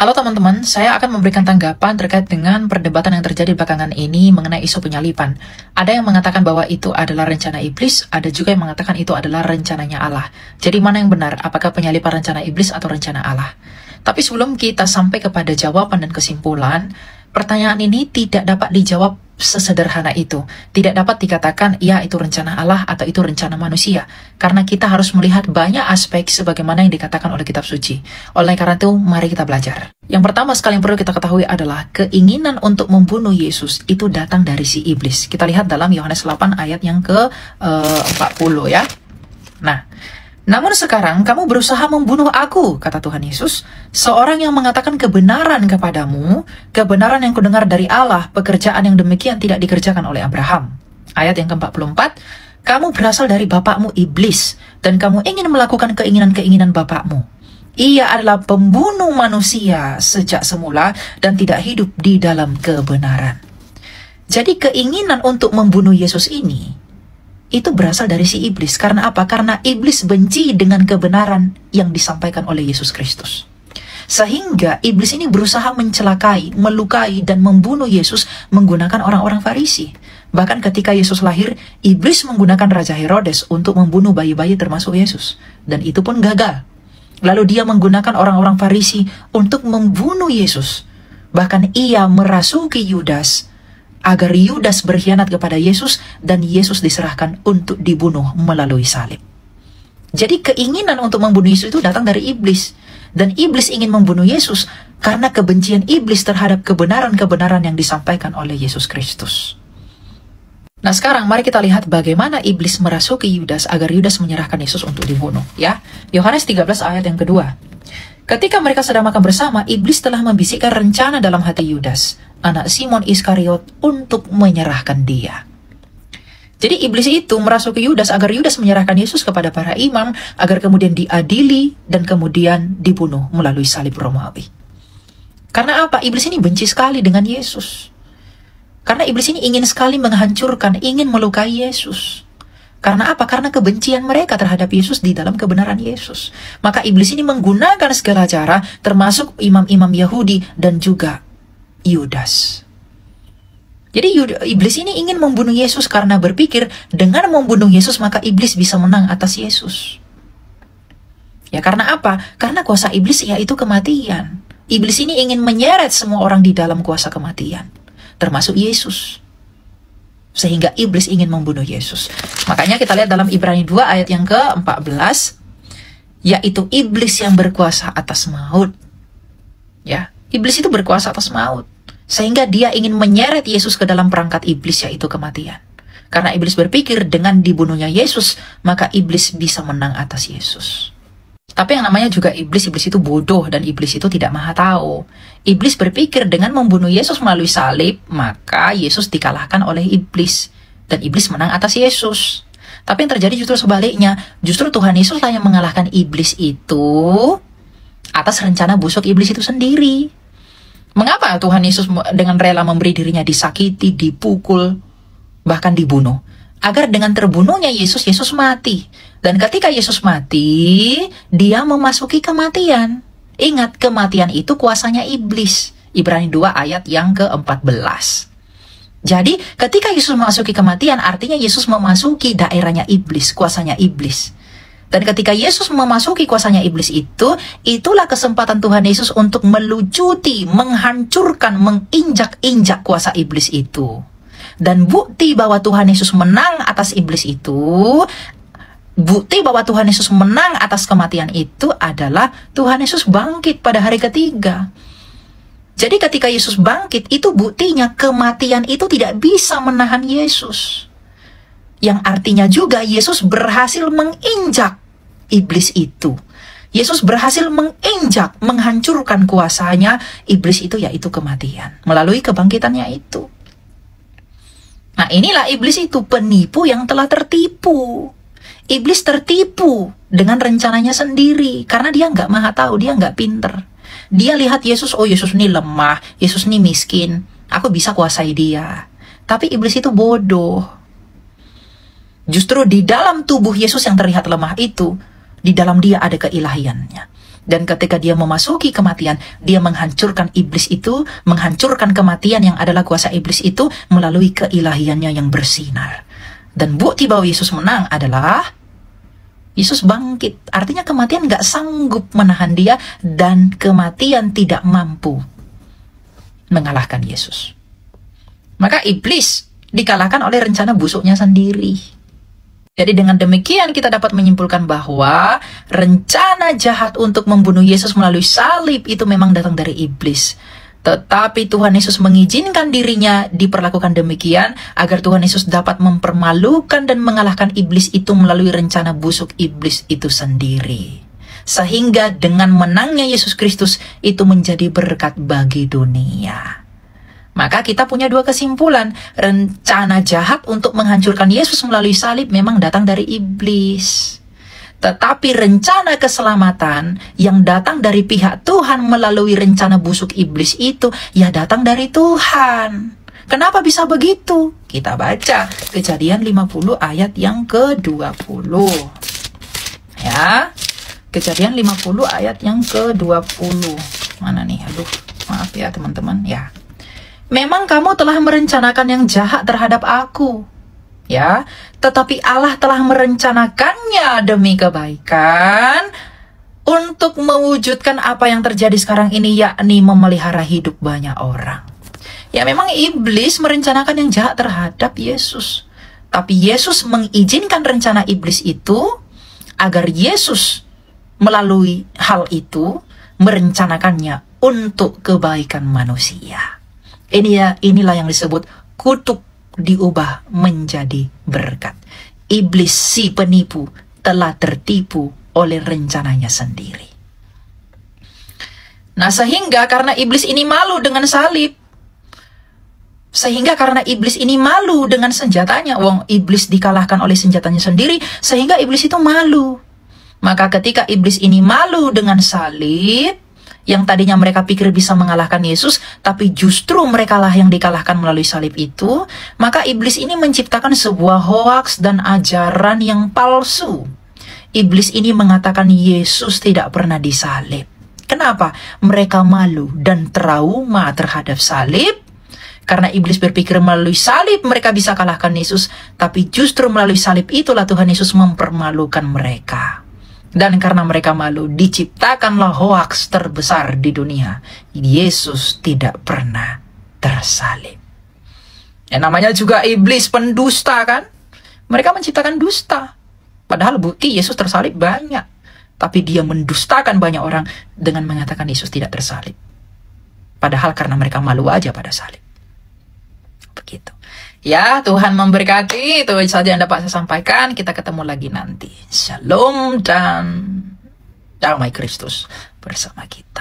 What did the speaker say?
Halo teman-teman, saya akan memberikan tanggapan terkait dengan perdebatan yang terjadi belakangan ini mengenai isu penyaliban. Ada yang mengatakan bahwa itu adalah rencana iblis, ada juga yang mengatakan itu adalah rencananya Allah. Jadi mana yang benar? Apakah penyaliban rencana iblis atau rencana Allah? Tapi sebelum kita sampai kepada jawaban dan kesimpulan, pertanyaan ini tidak dapat dijawab sesederhana itu. Tidak dapat dikatakan, ya itu rencana Allah atau itu rencana manusia. Karena kita harus melihat banyak aspek sebagaimana yang dikatakan oleh kitab suci. Oleh karena itu, mari kita belajar. Yang pertama sekali yang perlu kita ketahui adalah keinginan untuk membunuh Yesus itu datang dari si iblis. Kita lihat dalam Yohanes 8 ayat yang ke-40 ya. Nah, namun sekarang kamu berusaha membunuh aku, kata Tuhan Yesus, seorang yang mengatakan kebenaran kepadamu, kebenaran yang kudengar dari Allah, pekerjaan yang demikian tidak dikerjakan oleh Abraham. Ayat yang ke-44, kamu berasal dari bapakmu iblis, dan kamu ingin melakukan keinginan-keinginan bapakmu. Ia adalah pembunuh manusia sejak semula dan tidak hidup di dalam kebenaran. Jadi keinginan untuk membunuh Yesus ini itu berasal dari si iblis. Karena apa? Karena iblis benci dengan kebenaran yang disampaikan oleh Yesus Kristus. Sehingga iblis ini berusaha mencelakai, melukai, dan membunuh Yesus menggunakan orang-orang Farisi. Bahkan ketika Yesus lahir, iblis menggunakan Raja Herodes untuk membunuh bayi-bayi termasuk Yesus. Dan itu pun gagal. Lalu dia menggunakan orang-orang Farisi untuk membunuh Yesus. Bahkan ia merasuki Yudas agar Yudas berkhianat kepada Yesus dan Yesus diserahkan untuk dibunuh melalui salib. Jadi keinginan untuk membunuh Yesus itu datang dari iblis. Dan iblis ingin membunuh Yesus karena kebencian iblis terhadap kebenaran-kebenaran yang disampaikan oleh Yesus Kristus. Nah sekarang mari kita lihat bagaimana iblis merasuki Yudas agar Yudas menyerahkan Yesus untuk dibunuh. Ya, Yohanes 13 ayat yang kedua. Ketika mereka sedang makan bersama, iblis telah membisikkan rencana dalam hati Yudas, anak Simon Iskariot, untuk menyerahkan dia. Jadi iblis itu merasuki Yudas agar Yudas menyerahkan Yesus kepada para imam, agar kemudian diadili dan kemudian dibunuh melalui salib Romawi. Karena apa? Iblis ini benci sekali dengan Yesus. Karena iblis ini ingin sekali menghancurkan, ingin melukai Yesus. Karena apa? Karena kebencian mereka terhadap Yesus di dalam kebenaran Yesus. Maka iblis ini menggunakan segala cara, termasuk imam-imam Yahudi dan juga Yudas. Jadi iblis ini ingin membunuh Yesus karena berpikir dengan membunuh Yesus maka iblis bisa menang atas Yesus. Ya karena apa? Karena kuasa iblis yaitu kematian. Iblis ini ingin menyeret semua orang di dalam kuasa kematian, termasuk Yesus. Sehingga iblis ingin membunuh Yesus. Makanya kita lihat dalam Ibrani 2 ayat yang ke-14, yaitu iblis yang berkuasa atas maut. Ya, iblis itu berkuasa atas maut. Sehingga dia ingin menyeret Yesus ke dalam perangkat iblis, yaitu kematian. Karena iblis berpikir dengan dibunuhnya Yesus, maka iblis bisa menang atas Yesus. Tapi yang namanya juga iblis itu bodoh dan iblis itu tidak maha tahu. Iblis berpikir dengan membunuh Yesus melalui salib, maka Yesus dikalahkan oleh iblis. Dan iblis menang atas Yesus. Tapi yang terjadi justru sebaliknya. Justru Tuhan Yesuslah yang mengalahkan iblis itu atas rencana busuk iblis itu sendiri. Mengapa Tuhan Yesus dengan rela memberi dirinya disakiti, dipukul, bahkan dibunuh? Agar dengan terbunuhnya Yesus, Yesus mati. Dan ketika Yesus mati, dia memasuki kematian. Ingat, kematian itu kuasanya iblis. Ibrani 2 ayat yang ke-14. Jadi, ketika Yesus memasuki kematian, artinya Yesus memasuki daerahnya iblis, kuasanya iblis. Dan ketika Yesus memasuki kuasanya iblis itu, itulah kesempatan Tuhan Yesus untuk melucuti, menghancurkan, menginjak-injak kuasa iblis itu. Dan bukti bahwa Tuhan Yesus menang atas iblis itu, bukti bahwa Tuhan Yesus menang atas kematian itu adalah Tuhan Yesus bangkit pada hari ketiga. Jadi ketika Yesus bangkit, itu buktinya kematian itu tidak bisa menahan Yesus. Yang artinya juga Yesus berhasil menginjak iblis itu. Yesus berhasil menginjak, menghancurkan kuasanya iblis itu, yaitu kematian, melalui kebangkitannya itu. Nah inilah iblis itu, penipu yang telah tertipu. Iblis tertipu dengan rencananya sendiri, karena dia nggak maha tahu, dia nggak pinter. Dia lihat Yesus, oh Yesus ini lemah, Yesus ini miskin, aku bisa kuasai dia. Tapi iblis itu bodoh. Justru di dalam tubuh Yesus yang terlihat lemah itu, di dalam dia ada keilahiannya. Dan ketika dia memasuki kematian, dia menghancurkan iblis itu, menghancurkan kematian yang adalah kuasa iblis itu melalui keilahiannya yang bersinar. Dan bukti bahwa Yesus menang adalah Yesus bangkit. Artinya kematian gak sanggup menahan dia, dan kematian tidak mampu mengalahkan Yesus. Maka iblis dikalahkan oleh rencana busuknya sendiri. Jadi dengan demikian kita dapat menyimpulkan bahwa rencana jahat untuk membunuh Yesus melalui salib itu memang datang dari iblis. Tetapi Tuhan Yesus mengizinkan dirinya diperlakukan demikian agar Tuhan Yesus dapat mempermalukan dan mengalahkan iblis itu melalui rencana busuk iblis itu sendiri. Sehingga dengan menangnya Yesus Kristus itu menjadi berkat bagi dunia. Maka kita punya dua kesimpulan. Rencana jahat untuk menghancurkan Yesus melalui salib memang datang dari iblis. Tetapi rencana keselamatan yang datang dari pihak Tuhan melalui rencana busuk iblis itu ya datang dari Tuhan. Kenapa bisa begitu? Kita baca Kejadian 50 ayat yang ke-20. Ya. Kejadian 50 ayat yang ke-20. Mana nih? Aduh, maaf ya teman-teman. Ya. Memang kamu telah merencanakan yang jahat terhadap aku, ya, tetapi Allah telah merencanakannya demi kebaikan untuk mewujudkan apa yang terjadi sekarang ini, yakni memelihara hidup banyak orang. Ya, memang iblis merencanakan yang jahat terhadap Yesus, tapi Yesus mengizinkan rencana iblis itu agar Yesus melalui hal itu merencanakannya untuk kebaikan manusia. Inilah yang disebut kutuk diubah menjadi berkat. Iblis si penipu telah tertipu oleh rencananya sendiri. Nah, sehingga karena iblis ini malu dengan salib, sehingga karena iblis ini malu dengan senjatanya, iblis dikalahkan oleh senjatanya sendiri, sehingga iblis itu malu. Maka ketika iblis ini malu dengan salib, yang tadinya mereka pikir bisa mengalahkan Yesus, tapi justru merekalah yang dikalahkan melalui salib itu, maka iblis ini menciptakan sebuah hoaks dan ajaran yang palsu. Iblis ini mengatakan Yesus tidak pernah disalib. Kenapa? Mereka malu dan trauma terhadap salib, karena iblis berpikir melalui salib mereka bisa kalahkan Yesus, tapi justru melalui salib itulah Tuhan Yesus mempermalukan mereka. Dan karena mereka malu, diciptakanlah hoaks terbesar di dunia. Yesus tidak pernah tersalib. Ya, namanya juga iblis pendusta kan? Mereka menciptakan dusta. Padahal bukti Yesus tersalib banyak. Tapi dia mendustakan banyak orang dengan mengatakan Yesus tidak tersalib. Padahal karena mereka malu aja pada salib. Begitu. Ya, Tuhan memberkati. Itu saja yang dapat saya sampaikan. Kita ketemu lagi nanti. Shalom dan damai Kristus bersama kita.